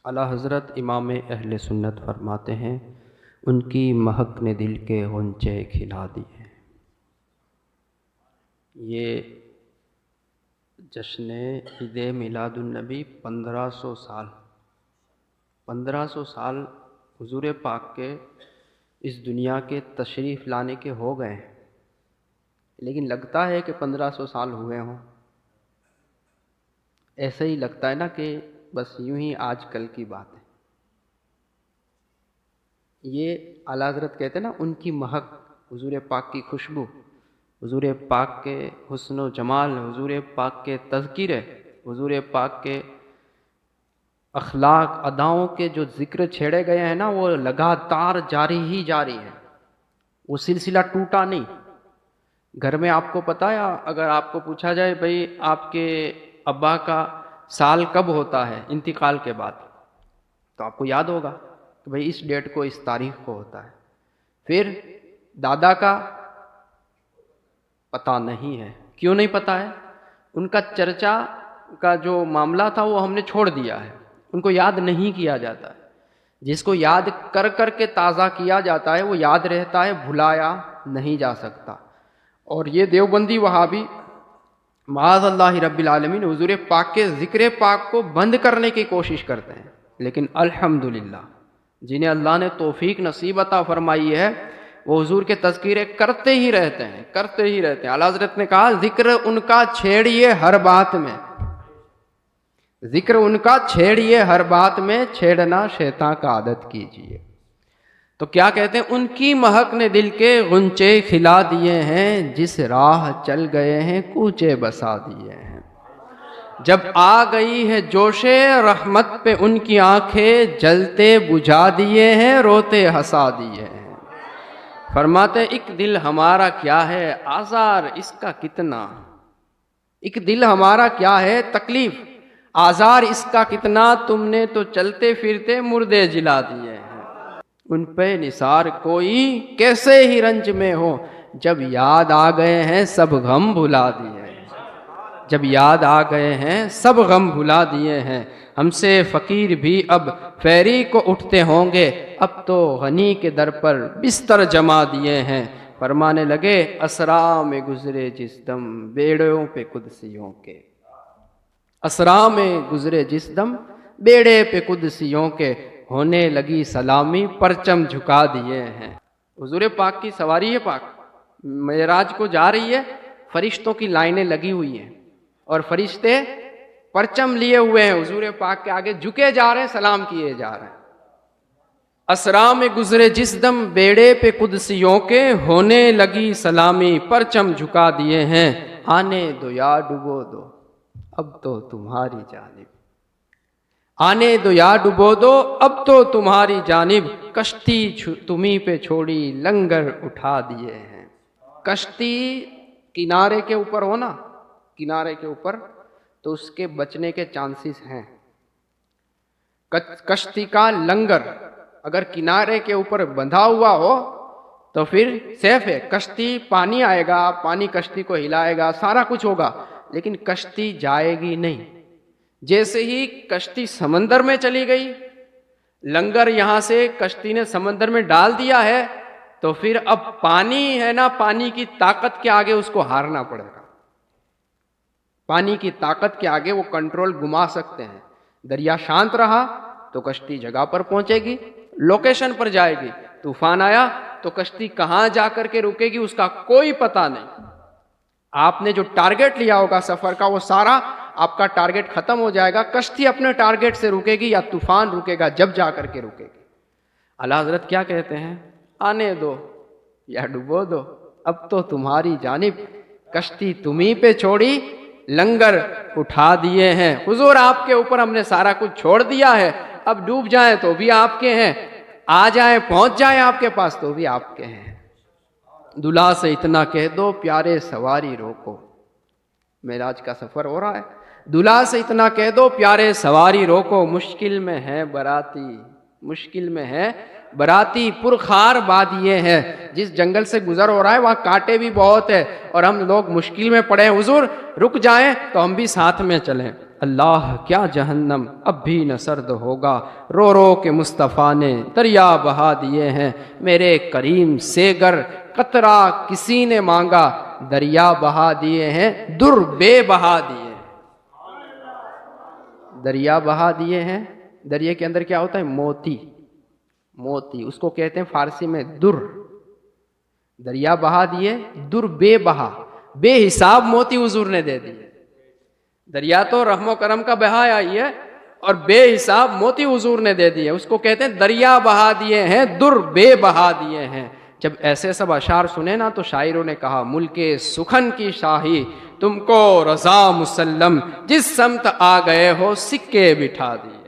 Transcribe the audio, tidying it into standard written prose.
اعلیٰ حضرت امام اہل سنت فرماتے ہیں، ان کی مہک نے دل کے غنچے کھلا دیے۔ یہ جشن عید میلاد النبی 1500 سال حضور پاک کے اس دنیا کے تشریف لانے کے ہو گئے ہیں، لیکن لگتا ہے کہ 1500 سال ہوئے ہوں۔ ایسے ہی لگتا ہے نا کہ بس یوں ہی آج کل کی بات ہے۔ یہ اعلیٰ حضرت کہتے ہیں نا، ان کی مہک، حضور پاک کی خوشبو، حضور پاک کے حسن و جمال، حضور پاک کے تذکرے، حضور پاک کے اخلاق اداؤں کے جو ذکر چھیڑے گئے ہیں نا، وہ لگاتار جاری ہے، وہ سلسلہ ٹوٹا نہیں۔ گھر میں آپ کو پتہ ہے، اگر آپ کو پوچھا جائے بھئی آپ کے ابا کا سال کب ہوتا ہے انتقال کے بعد، تو آپ کو یاد ہوگا کہ بھئی اس ڈیٹ کو، اس تاریخ کو ہوتا ہے۔ پھر دادا کا پتہ نہیں ہے۔ کیوں نہیں پتہ ہے؟ ان کا چرچا کا جو معاملہ تھا وہ ہم نے چھوڑ دیا ہے، ان کو یاد نہیں کیا جاتا ہے۔ جس کو یاد کر کر کے تازہ کیا جاتا ہے وہ یاد رہتا ہے، بھلایا نہیں جا سکتا۔ اور یہ دیوبندی وہابی معاذ اللہ رب العالمین حضور پاک کے ذکر پاک کو بند کرنے کی کوشش کرتے ہیں، لیکن الحمدللہ جنہیں اللہ نے توفیق نصیب عطا فرمائی ہے وہ حضور کے تذکرے کرتے ہی رہتے ہیں۔ اعلیٰ حضرت نے کہا، ذکر ان کا چھیڑیے ہر بات میں، ذکر ان کا چھیڑیے ہر بات میں، چھیڑنا شیطان کا عادت کیجیے۔ تو کیا کہتے ہیں؟ ان کی مہک نے دل کے غنچے کھلا دیے ہیں، جس راہ چل گئے ہیں کوچے بسا دیے ہیں۔ جب آ گئی ہے جوش رحمت پہ ان کی آنکھیں، جلتے بجھا دیے ہیں، روتے ہنسا دیے ہیں۔ فرماتے ایک دل ہمارا کیا ہے آزار اس کا کتنا، ایک دل ہمارا کیا ہے تکلیف، آزار اس کا کتنا، تم نے تو چلتے پھرتے مردے جلا دیے ہیں۔ ان پہ نثار کوئی کیسے ہی رنج میں ہو، جب یاد آ گئے ہیں سب غم بھلا دیے ہیں، جب یاد آ گئے ہیں سب غم بھلا دیے ہیں۔ ہم سے فقیر بھی اب فیری کو اٹھتے ہوں گے، اب تو غنی کے در پر بستر جما دیے ہیں۔ فرمانے لگے، اسرا میں گزرے جس دم بیڑوں پہ قدسیوں کے، اسرا میں گزرے جس دم بیڑے پہ قدسیوں کے، ہونے لگی سلامی پرچم جھکا دیے ہیں۔ حضور پاک کی سواری ہے پاک، معراج کو جا رہی ہے، فرشتوں کی لائنیں لگی ہوئی ہیں اور فرشتے پرچم لیے ہوئے ہیں، حضور پاک کے آگے جھکے جا رہے ہیں، سلام کیے جا رہے ہیں۔ اسرا میں گزرے جس دم بیڑے پہ قدسیوں کے، ہونے لگی سلامی پرچم جھکا دیے ہیں۔ آنے دو یا ڈبو دو اب تو تمہاری جانب، آنے دو یا ڈبو دو اب تو تمہاری جانب، کشتی تمہیں پہ چھوڑی لنگر اٹھا دیے ہیں۔ کشتی کنارے کے اوپر ہو نا، کنارے کے اوپر، تو اس کے بچنے کے چانسز ہیں۔ کشتی کا لنگر اگر کنارے کے اوپر بندھا ہوا ہو تو پھر سیف ہے، کشتی پانی آئے گا، پانی کشتی کو ہلائے گا، سارا کچھ ہوگا، لیکن کشتی جائے گی نہیں۔ جیسے ہی کشتی سمندر میں چلی گئی، لنگر یہاں سے کشتی نے سمندر میں ڈال دیا ہے، تو پھر اب پانی ہے نا، پانی کی طاقت کے آگے اس کو ہارنا پڑے گا۔ پانی کی طاقت کے آگے وہ کنٹرول گما سکتے ہیں۔ دریا شانت رہا تو کشتی جگہ پر پہنچے گی، لوکیشن پر جائے گی۔ طوفان آیا تو کشتی کہاں جا کر کے رکے گی اس کا کوئی پتہ نہیں۔ آپ نے جو ٹارگٹ لیا ہوگا سفر کا، وہ سارا آپ کا ٹارگٹ ختم ہو جائے گا، کشتی اپنے ٹارگٹ سے رکے گی یا طوفان رکے گا، جب جا کر کے رکے گی۔ اعلیٰ حضرت کیا کہتے ہیں؟ آنے دو یا ڈبو دو اب تو تمہاری جانب، کشتی تمہیں پہ چھوڑی لنگر اٹھا دیے ہیں۔ حضور آپ کے اوپر ہم نے سارا کچھ چھوڑ دیا ہے، اب ڈوب جائیں تو بھی آپ کے ہیں، آ جائیں پہنچ جائیں آپ کے پاس تو بھی آپ کے ہیں۔ دلہا سے اتنا کہہ دو پیارے سواری روکو، معراج کا سفر ہو رہا ہے، دلہا سے اتنا کہہ دو پیارے سواری روکو، مشکل میں ہے براتی، مشکل میں ہے براتی، پرخار بادیے ہیں۔ جس جنگل سے گزر ہو رہا ہے وہاں کانٹے بھی بہت ہے اور ہم لوگ مشکل میں پڑے ہیں، حضور رک جائیں تو ہم بھی ساتھ میں چلیں۔ اللہ کیا جہنم اب بھی نہ سرد ہوگا، رو رو کے مصطفیٰ نے دریا بہا دیے ہیں، میرے کریم سے گر قطرہ کسی نے مانگا، دریا بہا دیے ہیں، در بے بہا دیے ہیں۔ دریا بہا دیے ہیں، دریا کے اندر کیا ہوتا ہے؟ موتی، موتی اس کو کہتے ہیں فارسی میں در۔ دریا بہا دیے، در بے بہا، بے حساب موتی حضور نے دے دیے۔ دریا تو رحم و کرم کا بہایا ہی ہے، اور بے حساب موتی حضور نے دے دیے، اس کو کہتے ہیں دریا بہا دیے ہیں، در بے بہا دیے ہیں۔ جب ایسے سب اشعار سنے نا تو شاعروں نے کہا ملک سخن کی شاہی تم کو رضا مسلم، جس سمت آ گئے ہو سکے بٹھا دیے۔